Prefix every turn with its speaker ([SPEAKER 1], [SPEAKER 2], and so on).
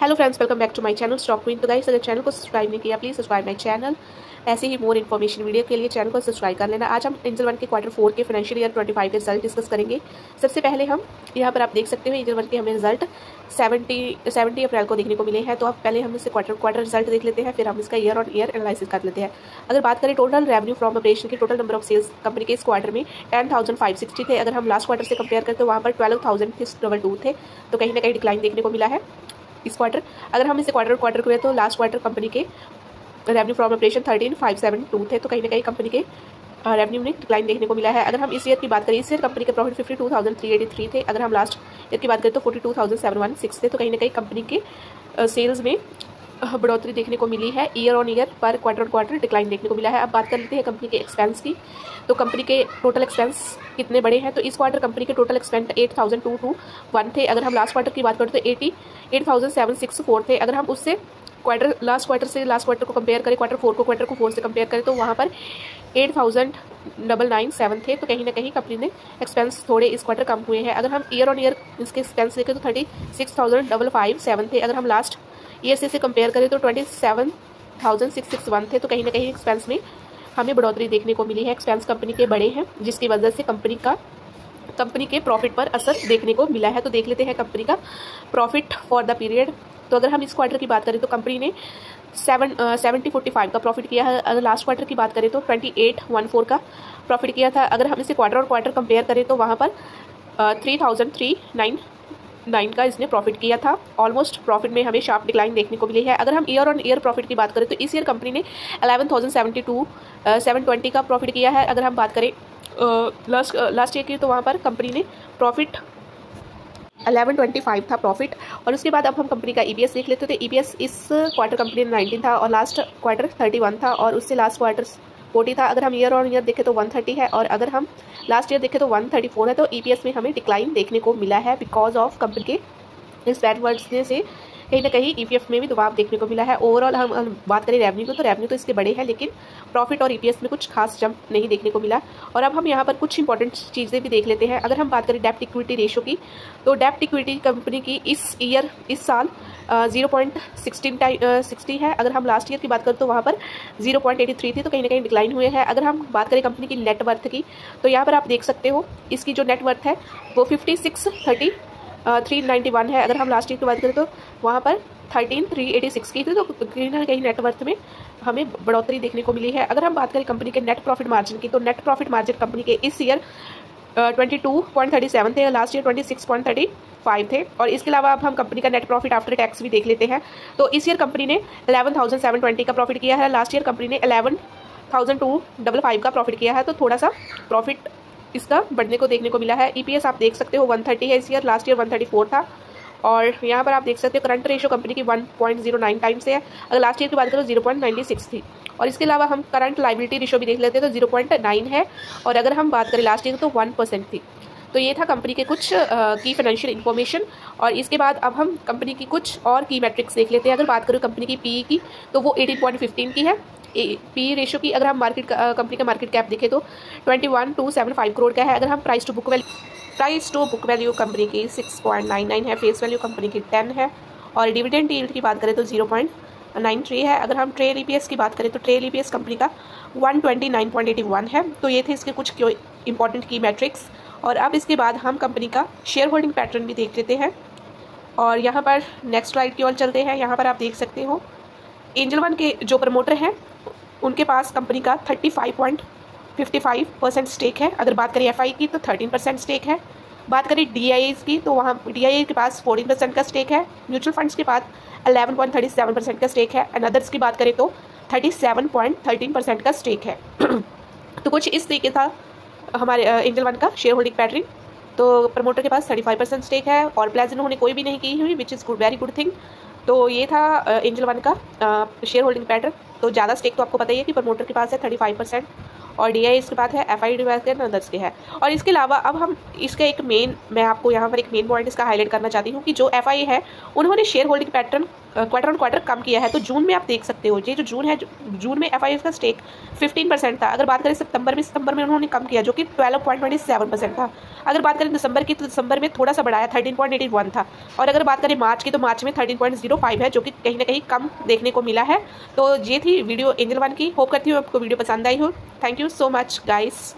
[SPEAKER 1] Hello friends, welcome back to my channel stock queen. तो guys, अगर channel को subscribe नहीं किया प्लीज़ सब्सक्राइब माय चैनल। ऐसे ही मोर इन्फॉर्मेशन वीडियो के लिए चैनल को सब्सक्राइब कर लेना। आज हम एंजल वन के Q4 के फाइनेंशियल ईयर 25 के रिजल्ट डिस्कस करेंगे। सबसे पहले हम यहाँ पर आप देख सकते हो एंजल वन के हमें रिजल्ट 70 अप्रैल को देखने को मिले हैं। तो अब पहले हम इससे क्वार्टर रिजल्ट देख लेते हैं, फिर हम इसका ईयर ऑन ईयर एनालिसिस कर लेते हैं। अगर बात करें टोटल रेवेन्यू फ्रॉम ऑपरेशन की, total number of sales company के इस क्वार्टर में 10,560 थे। अगर हम लास्ट क्वार्टर से कंपेयर करें तो वहाँ पर 12,622 थे। तो कहीं ना कहीं डिक्लाइन देखने को मिला है इस क्वार्टर। अगर हम इसे क्वार्टर को तो लास्ट क्वार्टर कंपनी के रेवेन्यू फ्रॉम ऑपरेशन 13,572 थे। तो कहीं ना कहीं कंपनी के रेवेन्यू में डिक्लाइन देखने को मिला है। अगर हम इस ईयर की बात करें, इस ईयर कंपनी के प्रॉफिट 52,383 थे। अगर हम लास्ट ईयर की बात करें तो 42,716 थे। तो कहीं ना कहीं कंपनी के सेल्स में बढ़ोतरी देखने को मिली है। ईयर ऑन ईयर पर क्वार्टर डिक्लाइन देखने को मिला है। अब बात कर लेते हैं कंपनी के एक्सपेंस की। तो कंपनी के टोटल एक्सपेंस कितने बड़े हैं, तो इस क्वार्टर कंपनी के टोटल एक्सपेंस 8,221 थे। अगर हम लास्ट क्वार्टर की बात करें तो 88,764 थे। अगर हम उससे लास्ट क्वार्टर को कंपेयर करें, Q4 से कंपेयर करें तो वहाँ पर 8,997 थे। तो कहीं ना कहीं कंपनी ने एक्सपेंस थोड़े इस क्वार्टर कम हुए हैं। अगर हम ईयर ऑन ईयर इसके एक्सपेंस देखें तो 36,557 थे। अगर हम लास्ट ईयर से कंपेयर करें तो 27,661 थे। तो कहीं ना कहीं एक्सपेंस में हमें बढ़ोतरी देखने को मिली है। एक्सपेंस कंपनी के बड़े हैं जिसकी वजह से कंपनी के प्रॉफिट पर असर देखने को मिला है। तो देख लेते हैं कंपनी का प्रॉफिट फॉर द पीरियड। तो अगर हम इस क्वार्टर की बात करें तो कंपनी ने 7045 का प्रॉफिट किया है। अगर लास्ट क्वार्टर की बात करें तो 2814 का प्रॉफिट किया था। अगर हम इसे क्वार्टर कंपेयर करें तो वहाँ पर 3,399 का इसने प्रॉफिट किया था। ऑलमोस्ट प्रॉफिट में हमें शार्प डिक्लाइन देखने को मिली है। अगर हम ईयर ऑन ईयर प्रॉफिट की बात करें तो इस ईयर कंपनी ने 11,072 का प्रॉफिट किया है। अगर हम बात करें लास्ट ईयर की तो वहाँ पर कंपनी ने प्रॉफिट 1125 था प्रॉफिट। और उसके बाद अब हम कंपनी का EPS देख लेते थे। EPS इस क्वार्टर कंपनी ने 19 था और लास्ट क्वार्टर 31 था और उससे लास्ट क्वार्टर 40 था। अगर हम ईयर ऑन ईयर देखें तो 130 है और अगर हम लास्ट ईयर देखें तो 134 है। तो EPS में हमें डिक्लाइन देखने को मिला है बिकॉज ऑफ कंपनी के इस बैड वर्ड्स से कहीं ना कहीं EPF में भी दबाव देखने को मिला है। ओवरऑल हम बात करें रेवेन्यू को तो रेवेन्यू तो इसके बड़े हैं, लेकिन प्रॉफिट और EPS में कुछ खास जंप नहीं देखने को मिला। और अब हम यहाँ पर कुछ इंपॉर्टेंट चीज़ें भी देख लेते हैं। अगर हम बात करें डेप्ट इक्विटी रेशियो की, तो डेप्ट इक्विटी कंपनी की इस साल 0.60 है। अगर हम लास्ट ईयर की बात करें तो वहाँ पर 0.83 थी। तो कहीं ना कहीं डिक्लाइन हुए हैं। अगर हम बात करें कंपनी की नेटवर्थ की, तो यहाँ पर आप देख सकते हो इसकी जो नेटवर्थ है वो 56,391 है। अगर हम लास्ट ईयर की बात करें तो वहाँ पर 13,386 की थी। तो कहीं ना कहीं नेटवर्थ में हमें बढ़ोतरी देखने को मिली है। अगर हम बात करें कंपनी के नेट प्रॉफिट मार्जिन की, तो नेट प्रॉफिट मार्जिन कंपनी के इस ईयर 22.37 थे, लास्ट ईयर 26.35 थे। और इसके अलावा अब हम कंपनी का नेट प्रॉफिट आफ्टर टैक्स भी देख लेते हैं। तो इस ईयर कंपनी ने 11,720 का प्रॉफिट किया है। लास्ट ईयर कंपनी ने 11,255 का प्रॉफिट किया है। तो थोड़ा सा प्रॉफिट इसका बढ़ने को देखने को मिला है। EPS आप देख सकते हो 130 है इस ईयर, लास्ट ईयर 134 था। और यहाँ पर आप देख सकते हो करंट रेशियो कंपनी की 1.09 टाइम्स है। अगर लास्ट ईयर की बात करें तो 0.96 थी। और इसके अलावा हम करंट लाइबिलिटी रेशियो भी देख लेते हैं तो 0.9 है। और अगर हम बात करें लास्ट ईयर तो 1% थी। तो ये था कंपनी के कुछ की फाइनेंशियल इन्फॉर्मेशन। और इसके बाद अब हम कंपनी की कुछ और की मैट्रिक्स देख लेते हैं। अगर बात करें कंपनी की PE की, तो वो 18.15 की है। PE रेशियो की अगर हम कंपनी का मार्केट कैप देखें तो 21,275 करोड़ का है। अगर हम price to book value company की 6.99 है। फेस वैल्यू कंपनी की 10 है। और डिविडेंड यील्ड की बात करें तो 0.93 है। अगर हम ट्रेल EPS की बात करें तो ट्रेल EPS कंपनी का 129.81 है। तो ये थे इसके कुछ इंपॉर्टेंट की मैट्रिक्स। और अब इसके बाद हम कंपनी का शेयर होल्डिंग पैटर्न भी देख लेते हैं। और यहाँ पर नेक्स्ट स्लाइड की ओर चलते हैं। यहाँ पर आप देख सकते हो एंजल वन के जो प्रमोटर हैं उनके पास कंपनी का 35.55% स्टेक है। अगर बात करें FI की तो 13% स्टेक है। बात करें DIAs की तो वहाँ DIA के पास 14% का स्टेक है। म्यूचुअल फंड्स के पास 11.37% का स्टेक है। एंड अदर्स की बात करें तो 37.13% का स्टेक है। तो कुछ इस तरीके था हमारे एंजल वन का शेयर होल्डिंग पैटर्न। तो प्रमोटर के पास 35% स्टेक है और प्लेज इन्होंने कोई भी नहीं की हुई, which is very good thing. तो ये था एंजल वन का शेयर होल्डिंग पैटर्न। तो ज़्यादा स्टेक तो आपको पता ही है कि प्रमोटर के पास है 35% और DIA इसके पास है, FI डिवाइस है, अदर्स के है। और इसके अलावा अब हम मैं आपको यहाँ पर एक मेन पॉइंट इसका हाईलाइट करना चाहती हूँ कि जो FI है उन्होंने shareholding pattern quarter on quarter कम किया है। तो जून में आप देख सकते हो, ये जो जून है, जून में FIS का स्टेक 15% था। अगर बात करें सितंबर में उन्होंने कम किया जो कि 12.27% था। अगर बात करें दिसंबर की, तो दिसंबर में थोड़ा सा बढ़ाया, 13.81 था। और अगर बात करें मार्च की, तो मार्च में 13.05 है, जो कि कहीं ना कहीं कम देखने को मिला है। तो ये थी वीडियो एंजल वन की। होप करती हूँ आपको वीडियो पसंद आई हो। Thank you so much guys.